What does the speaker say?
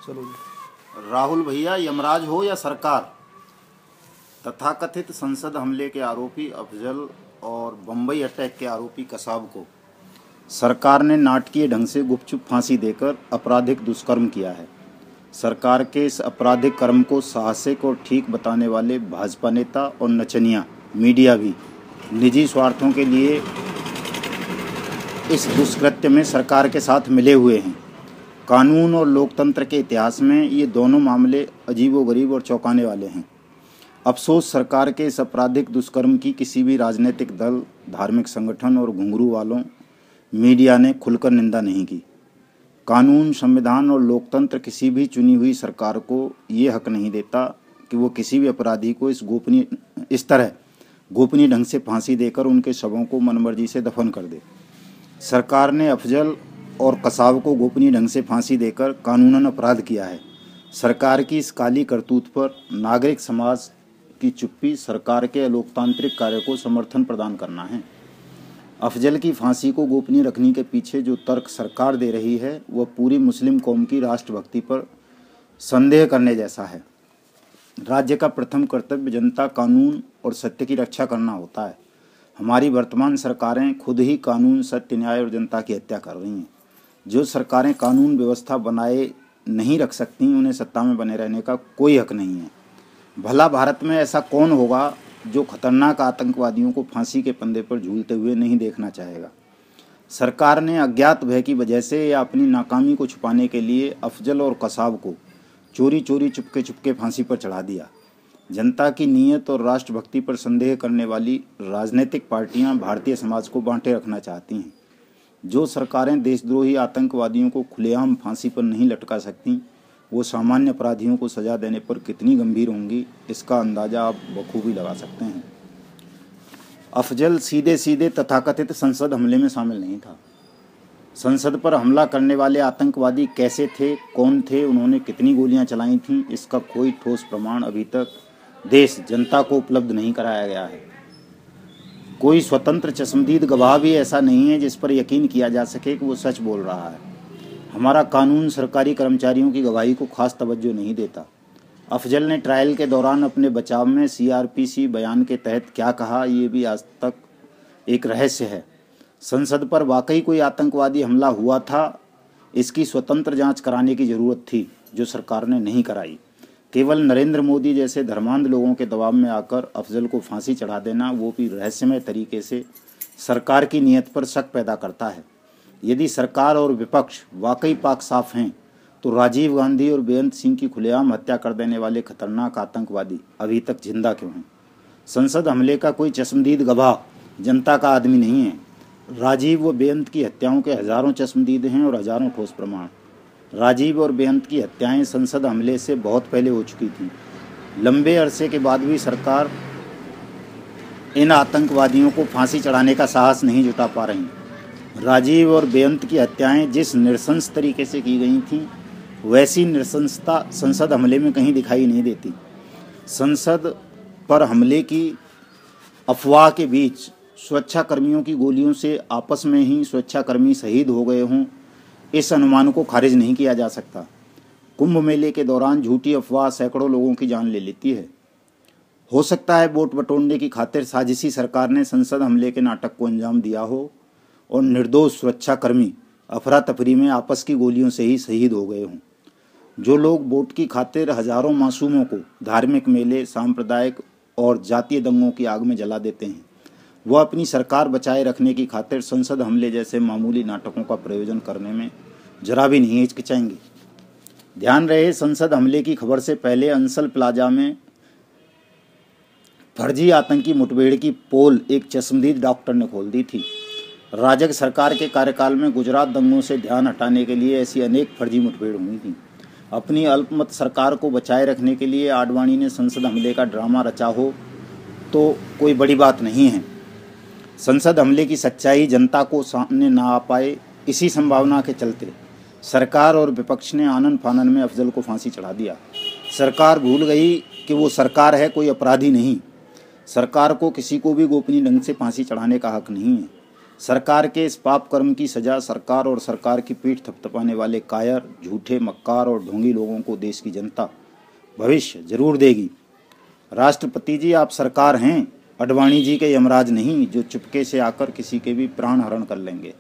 चलो जी। राहुल भैया, यमराज हो या सरकार, तथाकथित संसद हमले के आरोपी अफजल और बम्बई अटैक के आरोपी कसाब को सरकार ने नाटकीय ढंग से गुपचुप फांसी देकर आपराधिक दुष्कर्म किया है। सरकार के इस आपराधिक कर्म को साहसिक और ठीक बताने वाले भाजपा नेता और नचनिया मीडिया भी निजी स्वार्थों के लिए इस दुष्कृत्य में सरकार के साथ मिले हुए हैं। कानून और लोकतंत्र के इतिहास में ये दोनों मामले अजीबोगरीब और चौंकाने वाले हैं। अफसोस सरकार के इस आपराधिक दुष्कर्म की किसी भी राजनीतिक दल, धार्मिक संगठन और घुंघरू वालों मीडिया ने खुलकर निंदा नहीं की। कानून, संविधान और लोकतंत्र किसी भी चुनी हुई सरकार को ये हक नहीं देता कि वो किसी भी अपराधी को इस तरह गोपनीय ढंग से फांसी देकर उनके शवों को मनमर्जी से दफन कर दे। सरकार ने अफजल और कसाब को गोपनीय ढंग से फांसी देकर कानूनन अपराध किया है। सरकार की इस काली करतूत पर नागरिक समाज की चुप्पी सरकार के लोकतांत्रिक कार्य को समर्थन प्रदान करना है। अफजल की फांसी को गोपनीय रखने के पीछे जो तर्क सरकार दे रही है वह पूरी मुस्लिम कौम की राष्ट्रभक्ति पर संदेह करने जैसा है। राज्य का प्रथम कर्तव्य जनता, कानून और सत्य की रक्षा करना होता है। हमारी वर्तमान सरकारें खुद ही कानून, सत्य, न्याय और जनता की हत्या कर रही हैं। जो सरकारें कानून व्यवस्था बनाए नहीं रख सकती, उन्हें सत्ता में बने रहने का कोई हक नहीं है। भला भारत में ऐसा कौन होगा जो खतरनाक आतंकवादियों को फांसी के फंदे पर झूलते हुए नहीं देखना चाहेगा। सरकार ने अज्ञात भय की वजह से या अपनी नाकामी को छुपाने के लिए अफजल और कसाब को चोरी चोरी चुपके चुपके फांसी पर चढ़ा दिया। जनता की नीयत और राष्ट्रभक्ति पर संदेह करने वाली राजनीतिक पार्टियां भारतीय समाज को बांटे रखना चाहती हैं। जो सरकारें देशद्रोही आतंकवादियों को खुलेआम फांसी पर नहीं लटका सकती, वो सामान्य अपराधियों को सजा देने पर कितनी गंभीर होंगी, इसका अंदाज़ा आप बखूबी लगा सकते हैं। अफजल सीधे सीधे तथाकथित संसद हमले में शामिल नहीं था। संसद पर हमला करने वाले आतंकवादी कैसे थे, कौन थे, उन्होंने कितनी गोलियां चलाई थीं, इसका कोई ठोस प्रमाण अभी तक देश जनता को उपलब्ध नहीं कराया गया है। कोई स्वतंत्र चश्मदीद गवाह भी ऐसा नहीं है जिस पर यकीन किया जा सके कि वो सच बोल रहा है। हमारा कानून सरकारी कर्मचारियों की गवाही को खास तवज्जो नहीं देता। अफजल ने ट्रायल के दौरान अपने बचाव में सीआरपीसी बयान के तहत क्या कहा, ये भी आज तक एक रहस्य है। संसद पर वाकई कोई आतंकवादी हमला हुआ था, इसकी स्वतंत्र जांच कराने की ज़रूरत थी, जो सरकार ने नहीं कराई। केवल नरेंद्र मोदी जैसे धर्मांध लोगों के दबाव में आकर अफजल को फांसी चढ़ा देना, वो भी रहस्यमय तरीके से, सरकार की नीयत पर शक पैदा करता है। यदि सरकार और विपक्ष वाकई पाक साफ हैं तो राजीव गांधी और बेअंत सिंह की खुलेआम हत्या कर देने वाले खतरनाक आतंकवादी अभी तक जिंदा क्यों हैं? संसद हमले का कोई चश्मदीद गवाह जनता का आदमी नहीं है। राजीव व बेअंत की हत्याओं के हजारों चश्मदीद हैं और हजारों ठोस प्रमाण। राजीव और बेअंत की हत्याएं संसद हमले से बहुत पहले हो चुकी थीं। लंबे अरसे के बाद भी सरकार इन आतंकवादियों को फांसी चढ़ाने का साहस नहीं जुटा पा रही। राजीव और बेअंत की हत्याएं जिस नृशंस तरीके से की गई थीं, वैसी नृशंसता संसद हमले में कहीं दिखाई नहीं देती। संसद पर हमले की अफवाह के बीच सुरक्षाकर्मियों की गोलियों से आपस में ही सुरक्षाकर्मी शहीद हो गए हों, इस अनुमान को खारिज नहीं किया जा सकता। कुंभ मेले के दौरान झूठी अफवाह सैकड़ों लोगों की जान ले लेती है। हो सकता है वोट बटोरने की खातिर साजिशी सरकार ने संसद हमले के नाटक को अंजाम दिया हो और निर्दोष सुरक्षाकर्मी अफरा तफरी में आपस की गोलियों से ही शहीद हो गए हों। जो लोग वोट की खातिर हजारों मासूमों को धार्मिक मेले, सांप्रदायिक और जातीय दंगों की आग में जला देते हैं, वह अपनी सरकार बचाए रखने की खातिर संसद हमले जैसे मामूली नाटकों का प्रयोजन करने में जरा भी नहीं हिचकिचाएंगे। ध्यान रहे, संसद हमले की खबर से पहले अंसल प्लाजा में फर्जी आतंकी मुठभेड़ की पोल एक चश्मदीद डॉक्टर ने खोल दी थी। राजग सरकार के कार्यकाल में गुजरात दंगों से ध्यान हटाने के लिए ऐसी अनेक फर्जी मुठभेड़ हुई थी। अपनी अल्पमत सरकार को बचाए रखने के लिए आडवाणी ने संसद हमले का ड्रामा रचा हो तो कोई बड़ी बात नहीं है। संसद हमले की सच्चाई जनता को सामने ना आ पाए, इसी संभावना के चलते सरकार और विपक्ष ने आनन फानन में अफजल को फांसी चढ़ा दिया। सरकार भूल गई कि वो सरकार है, कोई अपराधी नहीं। सरकार को किसी को भी गोपनीय ढंग से फांसी चढ़ाने का हक नहीं है। सरकार के इस पाप कर्म की सजा सरकार और सरकार की पीठ थपथपाने वाले कायर, झूठे, मक्कार और ढोंगी लोगों को देश की जनता भविष्य जरूर देगी। राष्ट्रपति जी, आप सरकार हैं, अडवाणी जी के यमराज नहीं, जो चुपके से आकर किसी के भी प्राण हरण कर लेंगे।